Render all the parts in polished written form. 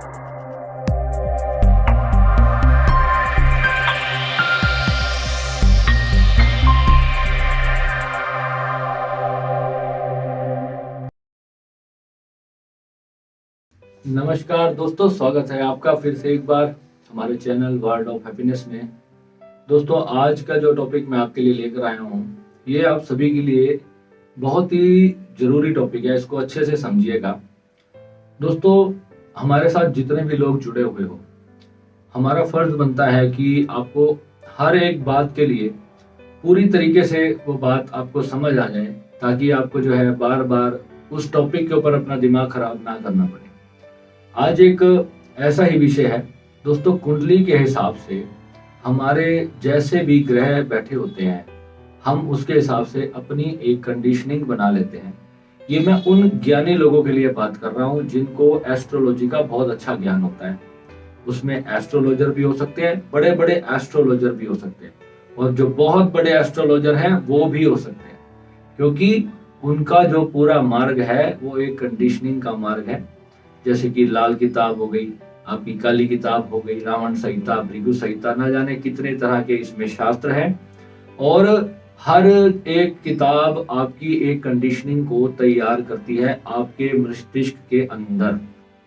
नमस्कार दोस्तों, स्वागत है आपका फिर से एक बार हमारे चैनल वर्ल्ड ऑफ हैप्पीनेस में। दोस्तों, आज का जो टॉपिक मैं आपके लिए लेकर आया हूँ, ये आप सभी के लिए बहुत ही जरूरी टॉपिक है। इसको अच्छे से समझिएगा। दोस्तों, हमारे साथ जितने भी लोग जुड़े हुए हो, हमारा फर्ज बनता है कि आपको हर एक बात के लिए पूरी तरीके से वो बात आपको समझ आ जाए, ताकि आपको जो है बार बार उस टॉपिक के ऊपर अपना दिमाग खराब ना करना पड़े। आज एक ऐसा ही विषय है दोस्तों, कुंडली के हिसाब से हमारे जैसे भी ग्रह बैठे होते हैं, हम उसके हिसाब से अपनी एक कंडीशनिंग बना लेते हैं। ये मैं उन ज्ञानी लोगों के लिए बात कर रहा हूँ जिनको एस्ट्रोलॉजी का बहुत अच्छा ज्ञान होता है। उसमें एस्ट्रोलॉजर भी हो सकते हैं, बड़े बड़े एस्ट्रोलॉजर भी हो सकते हैं, और जो बहुत बड़े एस्ट्रोलॉजर हैं वो भी हो सकते हैं, क्योंकि उनका जो पूरा मार्ग है वो एक कंडीशनिंग का मार्ग है। जैसे कि लाल किताब हो गई, आपकी काली किताब हो गई, रावण संहिता, भृगु संहिता, ना जाने कितने तरह के इसमें शास्त्र हैं, और हर एक किताब आपकी एक कंडीशनिंग को तैयार करती है आपके मस्तिष्क के अंदर।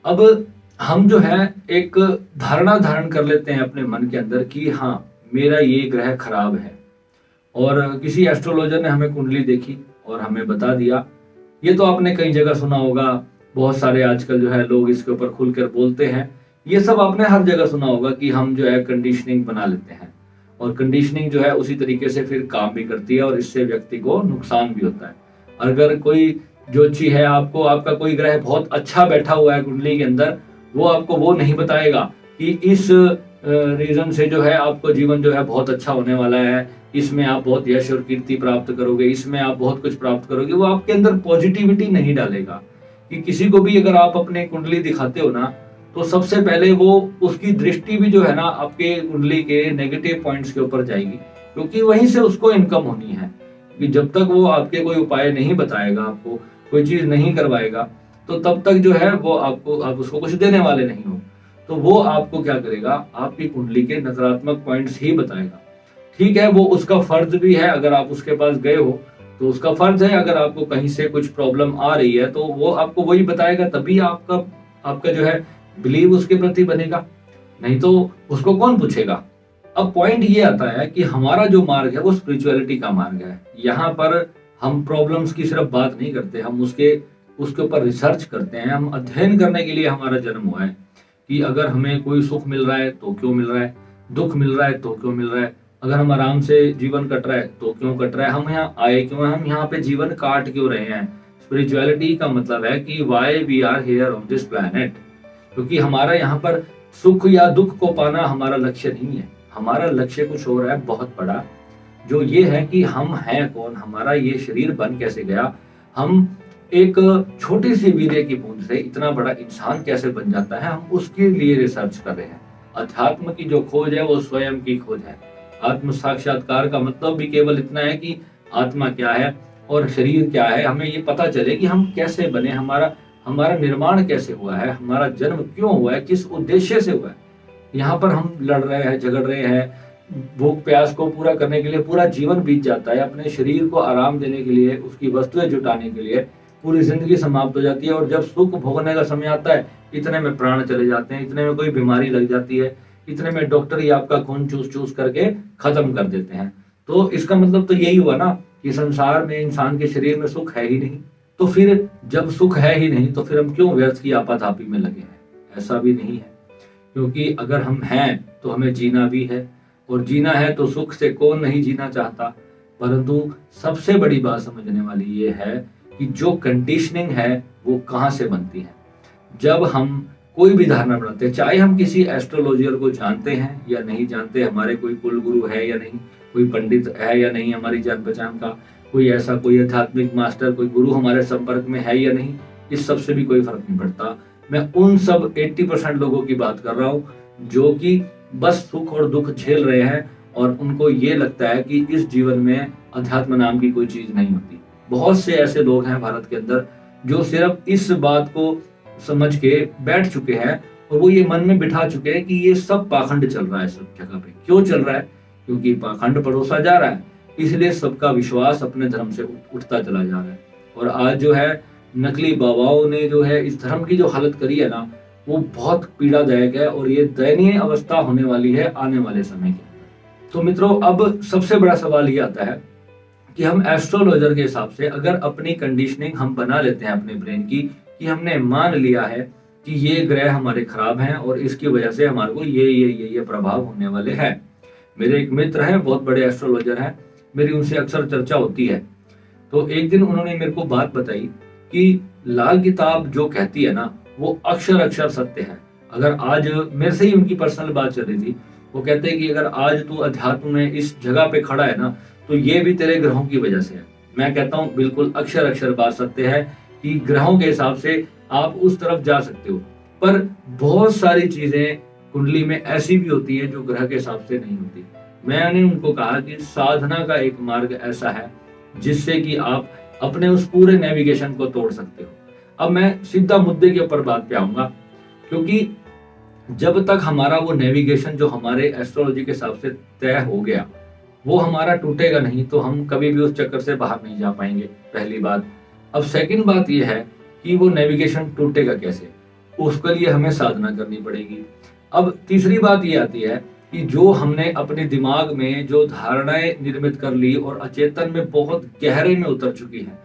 अब हम जो है एक धारणा धारण कर लेते हैं अपने मन के अंदर कि हाँ, मेरा ये ग्रह खराब है, और किसी एस्ट्रोलॉजर ने हमें कुंडली देखी और हमें बता दिया। ये तो आपने कई जगह सुना होगा, बहुत सारे आजकल जो है लोग इसके ऊपर खुलकर बोलते हैं। ये सब आपने हर जगह सुना होगा कि हम जो है कंडीशनिंग बना लेते हैं, और कंडीशनिंग जो है उसी तरीके से फिर काम भी करती है, और इससे व्यक्ति को नुकसान भी होता है। अगर कोई ज्योतिषी है, आपको आपका कोई ग्रह बहुत अच्छा बैठा हुआ है कुंडली के अंदर, वो आपको वो नहीं बताएगा कि इस रीजन से जो है आपको जीवन जो है बहुत अच्छा होने वाला है, इसमें आप बहुत यश और कीर्ति प्राप्त करोगे, इसमें आप बहुत कुछ प्राप्त करोगे। वो आपके अंदर पॉजिटिविटी नहीं डालेगा। कि किसी को भी अगर आप अपने कुंडली दिखाते हो ना, तो सबसे पहले वो उसकी दृष्टि भी जो है ना आपके कुंडली के नेगेटिव पॉइंट्स के ऊपर जाएगी, क्योंकि वहीं से उसको इनकम होनी है। कि जब तक वो आपके कोई उपाय नहीं बताएगा, आपको कोई चीज नहीं करवाएगा, तो तब तक जो है वो आप उसको कुछ देने वाले नहीं हो। तो वो आपको क्या करेगा, आपकी कुंडली के नकारात्मक पॉइंट्स ही बताएगा। ठीक है, वो उसका फर्ज भी है। अगर आप उसके पास गए हो तो उसका फर्ज है, अगर आपको कहीं से कुछ प्रॉब्लम आ रही है तो वो आपको वही बताएगा, तभी आपका जो है बिलीव उसके प्रति बनेगा, नहीं तो उसको कौन पूछेगा। अब पॉइंट ये आता है कि हमारा जो मार्ग है वो स्पिरिचुअलिटी का मार्ग है। यहाँ पर हम प्रॉब्लम्स की सिर्फ बात नहीं करते, हम उसके ऊपर रिसर्च करते हैं। हम अध्ययन करने के लिए हमारा जन्म हुआ है कि अगर हमें कोई सुख मिल रहा है तो क्यों मिल रहा है, दुख मिल रहा है तो क्यों मिल रहा है, अगर हम आराम से जीवन कट रहा है तो क्यों कट रहा है, हम यहाँ आए क्यों हैं, हम यहाँ पे जीवन काट क्यों रहे हैं। स्पिरिचुअलिटी का मतलब है कि why we are here on this planet. क्योंकि हमारा यहाँ पर सुख या दुख को पाना हमारा लक्ष्य नहीं है। हमारा लक्ष्य कुछ और है बहुत बड़ा, जो ये है कि हम हैं कौन, हमारा ये शरीर बन कैसे गया, हम एक छोटी सी वीर्य की बूंद से इतना बड़ा इंसान कैसे बन जाता है, हम उसके लिए रिसर्च कर रहे हैं। अध्यात्म की जो खोज है वो स्वयं की खोज है। आत्म साक्षात्कार का मतलब भी केवल इतना है कि आत्मा क्या है और शरीर क्या है, हमें ये पता चले कि हम कैसे बने, हमारा निर्माण कैसे हुआ है, हमारा जन्म क्यों हुआ है, किस उद्देश्य से हुआ है। यहाँ पर हम लड़ रहे हैं, झगड़ रहे हैं, भूख प्यास को पूरा करने के लिए पूरा जीवन बीत जाता है, अपने शरीर को आराम देने के लिए, उसकी वस्तुएं जुटाने के लिए पूरी जिंदगी समाप्त हो जाती है। और जब सुख भोगने का समय आता है, इतने में प्राण चले जाते हैं, इतने में कोई बीमारी लग जाती है, इतने में डॉक्टर ही आपका खून चूस चूस करके खत्म कर देते हैं। तो इसका मतलब तो यही हुआ ना कि संसार में इंसान के शरीर में सुख है ही नहीं। तो फिर जब सुख है ही नहीं तो फिर हम क्यों व्यर्थ की आपाधापी में लगे हैं? ऐसा भी नहीं है, क्योंकि अगर हम हैं तो हमें जीना भी है, और जीना है तो सुख से कौन नहीं जीना चाहता। परंतु सबसे बड़ी बात समझने वाली ये है कि जो कंडीशनिंग है वो कहाँ से बनती है। जब हम कोई भी धारणा बनाते हैं, चाहे हम किसी एस्ट्रोलॉजर को जानते हैं या नहीं जानते, हमारे कोई कुल गुरु है या नहीं, कोई पंडित है या नहीं हमारी जान पहचान का, कोई ऐसा कोई आध्यात्मिक मास्टर, कोई गुरु हमारे संपर्क में है या नहीं, इस सब से भी कोई फर्क नहीं पड़ता। मैं उन सब 80% लोगों की बात कर रहा हूँ जो कि बस सुख और दुख झेल रहे हैं, और उनको ये लगता है कि इस जीवन में अध्यात्म नाम की कोई चीज नहीं होती। बहुत से ऐसे लोग हैं भारत के अंदर जो सिर्फ इस बात को समझ के बैठ चुके हैं और वो ये मन में बिठा चुके हैं कि ये सब पाखंड चल रहा है सब जगह पे। क्यों चल रहा है? क्योंकि पाखंड परोसा जा रहा है, इसलिए सबका विश्वास अपने धर्म से उठता चला जा रहा है। और आज जो है नकली बाबाओं ने जो है इस धर्म की जो हालत करी है ना, वो बहुत पीड़ादायक है और ये दयनीय अवस्था होने वाली है आने वाले समय की। तो मित्रों, अब सबसे बड़ा सवाल ये आता है कि हम एस्ट्रोलॉजर के हिसाब से अगर अपनी कंडीशनिंग हम बना लेते हैं अपने ब्रेन की, कि हमने मान लिया है कि ये ग्रह हमारे खराब हैं और इसकी वजह से हमारे को ये प्रभाव होने वाले हैं। मेरे एक मित्र हैं, बहुत बड़े एस्ट्रोलॉजर हैं, मेरी उनसे अक्सर चर्चा होती है। तो एक दिन उन्होंने मेरे को बात बताई कि लाल किताब जो कहती है ना, वो अक्षर अक्षर सत्य है। अगर आज मेरे से ही उनकी पर्सनल बात चल रही थी, वो कहते हैं कि अगर आज तू अध्यात्म में इस जगह पे खड़ा है ना, तो ये भी तेरे ग्रहों की वजह से है। मैं कहता हूँ बिल्कुल अक्षर अक्षर बात सत्य है कि ग्रहों के हिसाब से आप उस तरफ जा सकते हो, पर बहुत सारी चीजें कुंडली में ऐसी भी होती है जो ग्रह के हिसाब से नहीं होती। मैंने उनको कहा कि साधना का एक मार्ग ऐसा है जिससे कि आप अपने उस पूरे नेविगेशन को तोड़ सकते हो। अब मैं सीधा मुद्दे के ऊपर बात पे आऊंगा, क्योंकि जब तक हमारा वो नेविगेशन जो हमारे एस्ट्रोलॉजी के हिसाब से तय हो गया, वो हमारा टूटेगा नहीं, तो हम कभी भी उस चक्कर से बाहर नहीं जा पाएंगे, पहली बात। अब सेकंड बात ये है कि वो नेविगेशन टूटेगा कैसे, उसके लिए हमें साधना करनी पड़ेगी। अब तीसरी बात ये आती है कि जो हमने अपने दिमाग में जो धारणाएं निर्मित कर ली और अचेतन में बहुत गहरे में उतर चुकी है,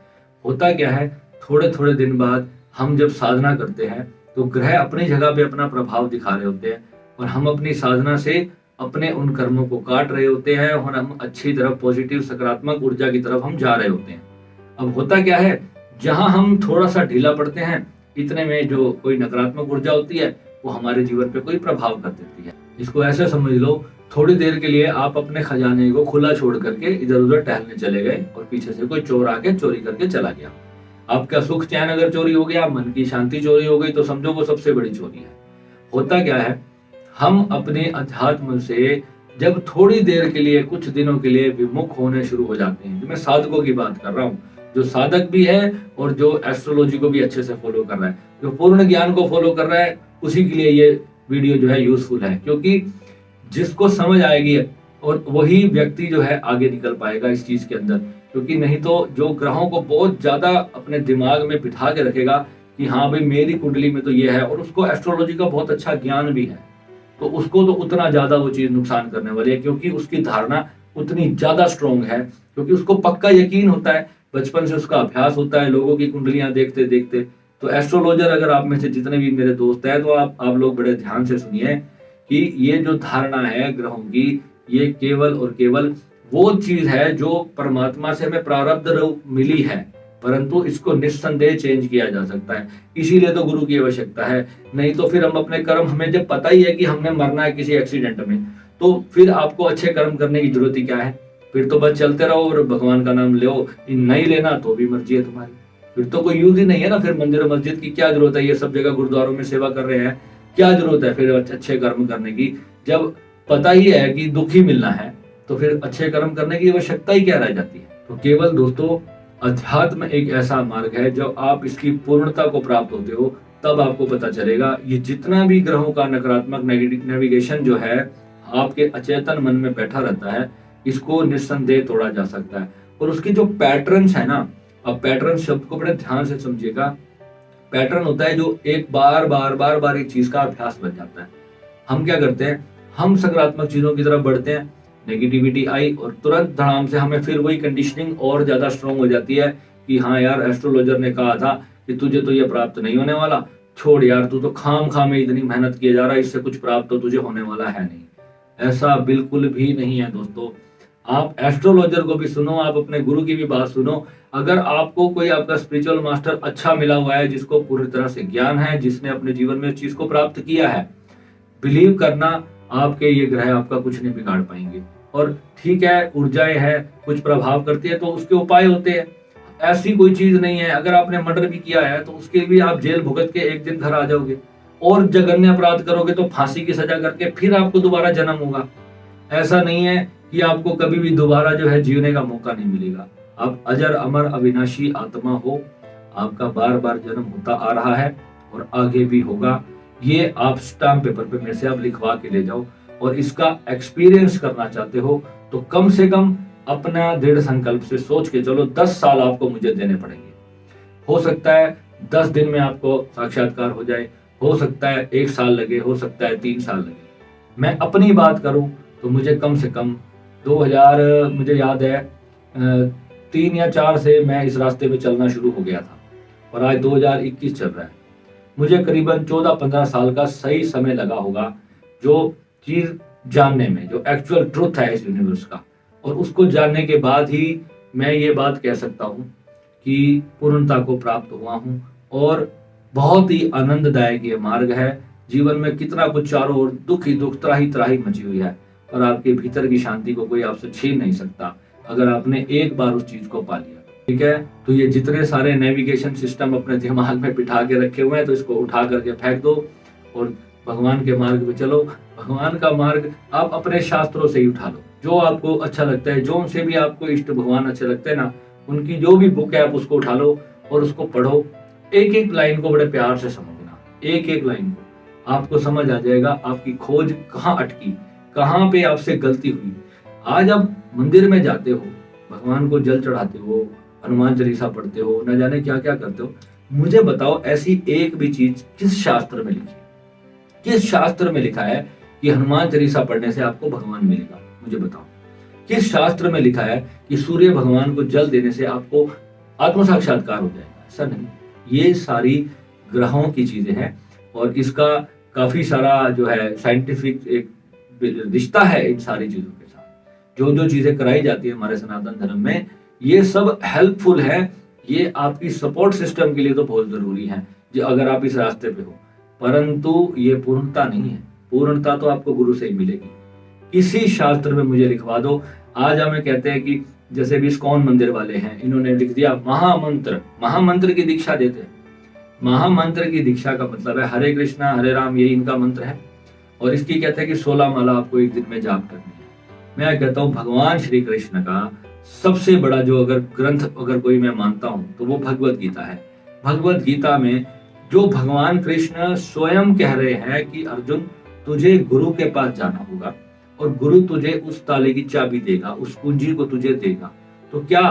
होता क्या है, थोड़े थोड़े दिन बाद हम जब साधना करते हैं तो ग्रह अपनी जगह पे अपना प्रभाव दिखा रहे होते हैं और हम अपनी साधना से अपने उन कर्मों को काट रहे होते हैं और हम अच्छी तरफ पॉजिटिव सकारात्मक ऊर्जा की तरफ हम जा रहे होते हैं। अब होता क्या है, जहां हम थोड़ा सा ढीला पड़ते हैं, इतने में जो कोई नकारात्मक ऊर्जा होती है वो हमारे जीवन पे कोई प्रभाव कर देती है। इसको ऐसे समझ लो, थोड़ी देर के लिए आप अपने खजाने को खुला छोड़ करके इधर उधर टहलने चले गए और पीछे से कोई चोर आके चोरी करके चला गया। आपका सुख चैन अगर चोरी हो गया, मन की शांति चोरी हो गई, तो समझो वो सबसे बड़ी चोरी है। होता क्या है, हम अपने अध्यात्म से जब थोड़ी देर के लिए, कुछ दिनों के लिए विमुख होने शुरू हो जाते हैं, मैं साधकों की बात कर रहा हूँ, जो साधक भी है और जो एस्ट्रोलॉजी को भी अच्छे से फॉलो कर रहा है, जो पूर्ण ज्ञान को फॉलो कर रहा है, उसी के लिए ये वीडियो जो है यूजफुल है। क्योंकि जिसको समझ आएगी और वही व्यक्ति जो है आगे निकल पाएगा इस चीज के अंदर। क्योंकि नहीं तो जो ग्रहों को बहुत ज्यादा अपने दिमाग में बिठा के रखेगा कि हाँ भाई मेरी कुंडली में तो ये है, और उसको एस्ट्रोलॉजी का बहुत अच्छा ज्ञान भी है, तो उसको तो उतना ज्यादा वो चीज नुकसान करने वाली है, क्योंकि उसकी धारणा उतनी ज्यादा स्ट्रॉन्ग है, क्योंकि उसको पक्का यकीन होता है, बचपन से उसका अभ्यास होता है लोगों की कुंडलियां देखते देखते। तो एस्ट्रोलॉजर अगर आप में से जितने भी मेरे दोस्त हैं, तो आप लोग बड़े ध्यान से सुनिए कि ये जो धारणा है ग्रहों की, ये केवल और केवल वो चीज है जो परमात्मा से हमें प्रारब्ध रूप मिली है, परंतु इसको निस्संदेह चेंज किया जा सकता है। इसीलिए तो गुरु की आवश्यकता है। नहीं तो फिर हम अपने कर्म, हमें जब पता ही है कि हमने मरना है किसी एक्सीडेंट में, तो फिर आपको अच्छे कर्म करने की जरूरत ही क्या है? फिर तो बस चलते रहो और भगवान का नाम लो, नहीं लेना तो भी मर्जी है तुम्हारी, फिर तो कोई यूज ही नहीं है ना। फिर मंदिर मस्जिद की क्या जरूरत है? ये सब जगह गुरुद्वारों में सेवा कर रहे हैं, क्या जरूरत है फिर अच्छे कर्म करने की? जब पता ही है कि दुख ही मिलना है, तो फिर अच्छे कर्म करने की आवश्यकता ही क्या रह जाती है? तो केवल दोस्तों, अध्यात्म एक ऐसा मार्ग है जब आप इसकी पूर्णता को प्राप्त होते हो, तब आपको पता चलेगा ये जितना भी ग्रहों का नकारात्मक नेविगेशन जो है आपके अचेतन मन में बैठा रहता है, इसको निस्संदेह तोड़ा जा सकता है। और उसकी जो पैटर्न्स है ना, अब पैटर्न शब्द को बड़े ध्यान से समझिएगा। पैटर्न होता है जो एक बार बार एक चीज का अभ्यास बन जाता है। हम क्या करते हैं, हम सकारात्मक चीजों की तरफ बढ़ते हैं, नेगेटिविटी आई और तुरंत धड़ाम से हमें फिर वही कंडीशनिंग और ज्यादा स्ट्रॉन्ग हो जाती है कि हाँ यार, एस्ट्रोलॉजर ने कहा था कि तुझे तो ये प्राप्त नहीं होने वाला, छोड़ यार, तू तो खाम खाम में इतनी मेहनत किए जा रहा है, इससे कुछ प्राप्त तो तुझे होने वाला है नहीं। ऐसा बिल्कुल भी नहीं है दोस्तों। आप एस्ट्रोलॉजर को भी सुनो, आप अपने गुरु की भी बात सुनो। अगर आपको कोई आपका स्पिरिचुअल मास्टर अच्छा मिला हुआ है, जिसको पूरी तरह से ज्ञान है, जिसने अपने जीवन में इस चीज को प्राप्त किया है, बिलीव करना, आपके ये ग्रह आपका कुछ नहीं बिगाड़ पाएंगे। और ठीक है, ऊर्जाएं है, कुछ प्रभाव करती है, तो उसके उपाय होते हैं। ऐसी कोई चीज नहीं है, अगर आपने मर्डर भी किया है तो उसके भी आप जेल भुगत के एक दिन घर आ जाओगे, और जघन्य अपराध करोगे तो फांसी की सजा करके फिर आपको दोबारा जन्म होगा। ऐसा नहीं है कि आपको कभी भी दोबारा जो है जीने का मौका नहीं मिलेगा। आप अजर अमर अविनाशी आत्मा हो, आपका बार बार जन्म होता आ रहा है और आगे भी होगा। ये आप स्टाम्प पेपर पे मेरे से आप लिखवा के ले जाओ। और इसका एक्सपीरियंस करना चाहते हो तो कम से कम अपना दृढ़ संकल्प से सोच के चलो 10 साल आपको मुझे देने पड़ेंगे। हो सकता है 10 दिन में आपको साक्षात्कार हो जाए, हो सकता है 1 साल लगे, हो सकता है 3 साल लगे। मैं अपनी बात करूं तो मुझे कम से कम 2000 मुझे याद है 3 या 4 से मैं इस रास्ते पे चलना शुरू हो गया था और आज 2021 चल रहा है। मुझे करीबन 14-15 साल का सही समय लगा होगा जो चीज जानने में, जो एक्चुअल ट्रुथ है इस यूनिवर्स का, और उसको जानने के बाद ही मैं ये बात कह सकता हूँ कि पूर्णता को प्राप्त हुआ हूँ। और बहुत ही आनंददायक ये मार्ग है। जीवन में कितना कुछ चारों ओर दुख ही दुख, त्राही त्राही मची हुई है, और आपके भीतर की शांति को कोई आपसे छीन नहीं सकता अगर आपने एक बार उस चीज को पा लिया। ठीक है, तो ये जितने सारे नेविगेशन सिस्टम अपने दिमाग में बिठा के रखे हुए हैं तो इसको उठा करके फेंक दो और भगवान के मार्ग पे चलो। भगवान का मार्ग आप अपने शास्त्रों से ही उठा लो, जो आपको अच्छा लगता है, जो उनसे भी आपको इष्ट भगवान अच्छे लगते हैं ना, उनकी जो भी बुक है आप उसको उठा लो और उसको पढ़ो। एक एक लाइन को बड़े प्यार से समझना, एक एक लाइन को आपको समझ आ जाएगा आपकी खोज कहाँ अटकी, कहाँ पे आपसे गलती हुई। आज आप मंदिर में जाते हो, भगवान को जल चढ़ाते हो, हनुमान चालीसा पढ़ते हो, न जाने क्या क्या करते हो, मुझे बताओ ऐसी एक भी चीज किस शास्त्र में लिखी, किस शास्त्र में लिखा है कि हनुमान चालीसा पढ़ने से आपको भगवान मिलेगा? मुझे बताओ किस शास्त्र में लिखा है कि सूर्य भगवान को जल देने से आपको आत्म साक्षात्कार हो जाएगा? ऐसा नहीं, ये सारी ग्रहों की चीजें हैं और इसका काफी सारा जो है साइंटिफिक एक रिश्ता है इन सारी चीजों के साथ। जो जो चीजें कराई जाती है हमारे सनातन धर्म में, ये सब हेल्पफुल है, ये आपकी सपोर्ट सिस्टम के लिए तो बहुत जरूरी है जो अगर आप इस रास्ते पे हो, परंतु ये पूर्णता नहीं है। पूर्णता तो आपको गुरु से ही मिलेगी। किसी शास्त्र में मुझे लिखवा दो। आज हमें कहते हैं कि जैसे भी इस्कॉन मंदिर वाले हैं, इन्होंने लिख दिया महामंत्र, महामंत्र की दीक्षा देते हैं। महामंत्र की दीक्षा का मतलब है हरे कृष्णा हरे राम, यही इनका मंत्र है। और इसकी कहते हैं कि 16 माला आपको एक दिन में जाप करनी है। मैं कहता हूँ भगवान श्री कृष्ण का सबसे बड़ा जो अगर ग्रंथ अगर कोई मैं मानता हूं तो वो भगवत गीता है। भगवत गीता में जो भगवान कृष्ण स्वयं कह रहे हैं कि अर्जुन तुझे गुरु के पास जाना होगा और गुरु तुझे उस ताले की चाबी देगा, उस कुंजी को तुझे देगा। तो क्या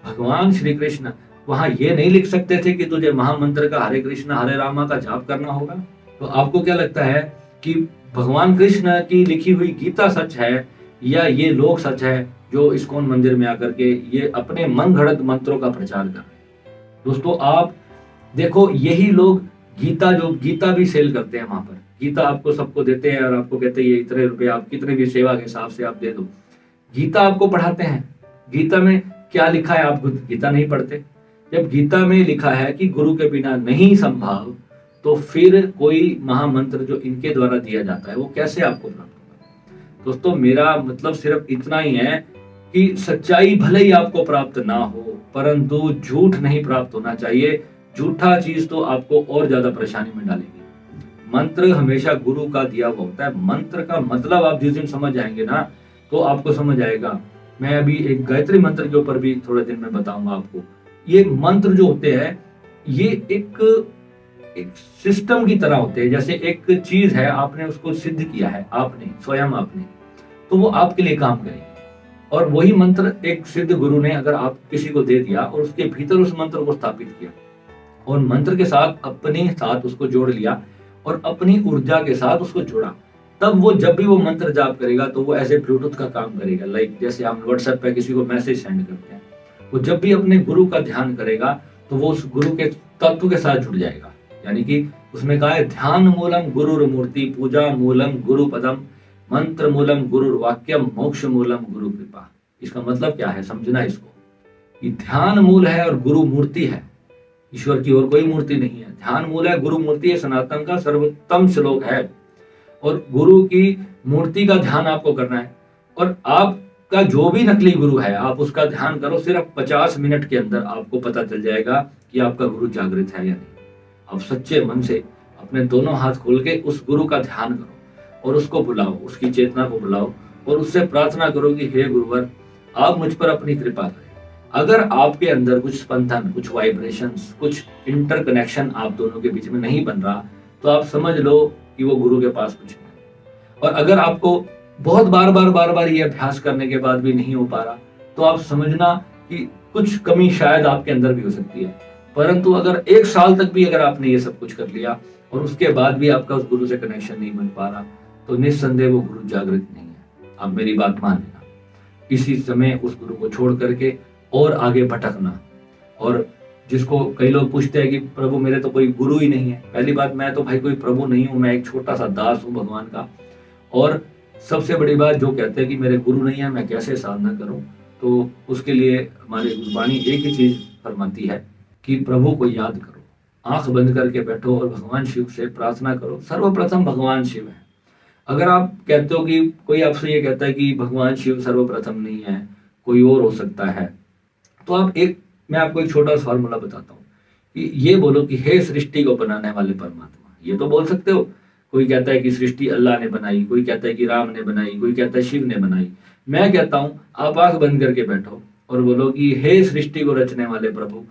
भगवान श्री कृष्ण वहां ये नहीं लिख सकते थे कि तुझे महामंत्र का हरे कृष्ण हरे रामा का जाप करना होगा? तो आपको क्या लगता है कि भगवान कृष्ण की लिखी हुई गीता सच है या ये लोग सच है जो इस्कॉन मंदिर में आकर के ये अपने मन घड़त मंत्रों का प्रचार कर रहे हैं? दोस्तों आप देखो, यही लोग गीता भी सेल करते हैं। वहां पर गीता आपको सबको देते हैं और आपको कहते हैं ये इतने रुपए आप कितने भी सेवा के हिसाब से आप दे दो। गीता आपको पढ़ाते हैं, गीता में क्या लिखा है? आप गीता नहीं पढ़ते। जब गीता में लिखा है कि गुरु के बिना नहीं संभव, तो फिर कोई महामंत्र जो इनके द्वारा दिया जाता है वो कैसे आपको प्राप्त होगा? दोस्तों मेरा मतलब सिर्फ इतना ही है कि सच्चाई भले ही आपको प्राप्त ना हो, परंतु झूठ नहीं प्राप्त होना चाहिए। झूठा चीज तो आपको और ज्यादा परेशानी में डालेगी। मंत्र हमेशा गुरु का दिया हुआ होता है। मंत्र का मतलब आप जिस दिन समझ जाएंगे ना तो आपको समझ आएगा। मैं अभी एक गायत्री मंत्र के ऊपर भी थोड़े दिन में बताऊंगा आपको। ये मंत्र जो होते हैं ये एक सिस्टम की तरह होते हैं। जैसे एक चीज है, आपने उसको सिद्ध किया है, आपने स्वयं आपने, तो वो आपके लिए काम करेगी। और वही मंत्र एक सिद्ध गुरु ने अगर आप किसी को दे दिया और उसके भीतर उस मंत्र को स्थापित किया और मंत्र के साथ अपने साथ उसको जोड़ लिया और अपनी ऊर्जा के साथ उसको जोड़ा, तब वो जब भी वो मंत्र जाप करेगा तो वो ऐसे ब्लूटूथ का काम करेगा। लाइक जैसे हम व्हाट्सएप पे किसी को मैसेज सेंड करते हैं, वो जब भी अपने गुरु का ध्यान करेगा तो वो उस गुरु के तत्व के साथ जुड़ जाएगा। यानी कि उसमें कहा है ध्यान मूलम गुरुर मूर्ति, पूजा मूलम गुरु पदम, मंत्र मूलम गुरुर वाक्यम, मोक्ष मूलम गुरु कृपा। इसका मतलब क्या है समझना इसको, कि ध्यान मूल है और गुरु मूर्ति है। ईश्वर की और कोई मूर्ति नहीं है। ध्यान मूल है, गुरु मूर्ति है, सनातन का सर्वोत्तम श्लोक है। और गुरु की मूर्ति का ध्यान आपको करना है। और आपका जो भी नकली गुरु है आप उसका ध्यान करो, सिर्फ 50 मिनट के अंदर आपको पता चल जाएगा कि आपका गुरु जागृत है या नहीं। आप सच्चे मन से अपने दोनों हाथ खोल के उस गुरु का ध्यान करो और उसको बुलाओ, उसकी चेतना को बुलाओ और उससे प्रार्थना करो कि हे गुरुवर आप मुझ पर अपनी कृपा करें। अगर आपके अंदर कुछ स्पंदन, कुछ वाइब्रेशंस, कुछ इंटरकनेक्शन आप दोनों के बीच में नहीं बन रहा, तो आप समझ लो कि वो गुरु के पास कुछ नहीं। और अगर आपको बहुत बार बार ये अभ्यास करने के बाद भी नहीं हो पा रहा, तो आप समझना कि कुछ कमी शायद आपके अंदर भी हो सकती है। परंतु अगर 1 साल तक भी अगर आपने ये सब कुछ कर लिया और उसके बाद भी आपका उस गुरु से कनेक्शन नहीं बन पा रहा, तो निस्संदेह वो गुरु जागृत नहीं है। आप मेरी बात मान लेना। इसी समय उस गुरु को छोड़ करके और आगे भटकना। और जिसको कई लोग पूछते हैं कि प्रभु मेरे तो कोई गुरु ही नहीं है। पहली बात, मैं तो भाई कोई प्रभु नहीं हूं, मैं एक छोटा सा दास हूं भगवान का। और सबसे बड़ी बात, जो कहते हैं कि मेरे गुरु नहीं है, मैं कैसे साधना करूं, तो उसके लिए हमारी गुरबाणी एक ही चीज फरमाती है कि प्रभु को याद करो, आंख बंद करके बैठो और भगवान शिव से प्रार्थना करो। सर्वप्रथम भगवान शिव है। अगर आप कहते हो कि कोई आपसे ये कहता है कि भगवान शिव सर्वप्रथम नहीं है, कोई और हो सकता है, तो आप मैं आपको एक छोटा सा फॉर्मूला बताता हूँ कि ये बोलो कि हे सृष्टि को बनाने वाले परमात्मा। ये तो बोल सकते हो। कोई कहता है कि सृष्टि अल्लाह ने बनाई, कोई कहता है कि राम ने बनाई, कोई कहता है शिव ने बनाई। मैं कहता हूं आप आंख बंद करके बैठो और बोलो कि हे सृष्टि को रचने वाले प्रभु।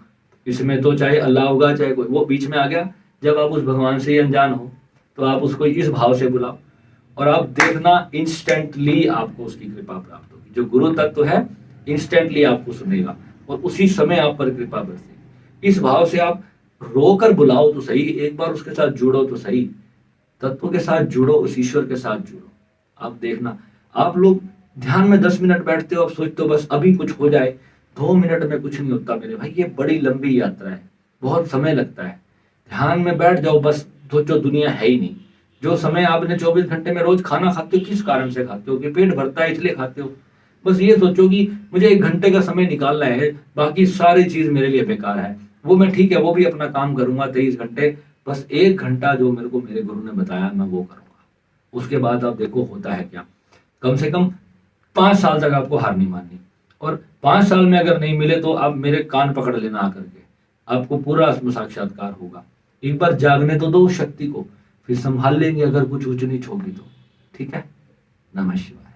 इसमें तो चाहे अल्लाह होगा, चाहे कोई, वो बीच में आ गया। जब आप उस भगवान से अनजान हो तो आप उसको इस भाव से बुलाओ और आप देखना इंस्टेंटली आपको उसकी कृपा प्राप्त होगी। जो गुरु तत्व है इंस्टेंटली आपको सुनेगा और उसी समय आप पर कृपा बरसेगी। इस भाव से आप रोकर बुलाओ तो सही, एक बार उसके साथ जुड़ो तो सही, तत्व के साथ जुड़ो, उस ईश्वर के साथ जुड़ो। आप देखना, आप लोग ध्यान में 10 मिनट बैठते हो, आप सोचते हो बस अभी कुछ हो जाए, 2 मिनट में कुछ नहीं होता मेरे भाई। ये बड़ी लंबी यात्रा है, बहुत समय लगता है। ध्यान में बैठ जाओ, बस सोचो दुनिया है ही नहीं। जो समय आपने 24 घंटे में रोज खाना खाते हो, किस कारण से खाते हो? कि पेट भरता है इसलिए खाते हो। बस ये सोचो कि मुझे 1 घंटे का समय निकालना है, बाकी सारी चीज मेरे लिए बेकार है। वो मैं ठीक है, वो भी अपना काम करूंगा 23 घंटे, बस 1 घंटा जो मेरे को मेरे गुरु ने बताया मैं वो करूंगा। उसके बाद आप देखो होता है क्या। कम से कम 5 साल तक आपको हार नहीं माननी। और 5 साल में अगर नहीं मिले तो आप मेरे कान पकड़ लेना आकर के, आपको पूरा साक्षात्कार होगा। एक बार जागने तो दो शक्ति को, फिर संभाल लेंगे अगर कुछ ऊंच नीच होगी तो। ठीक है। नमः शिवाय।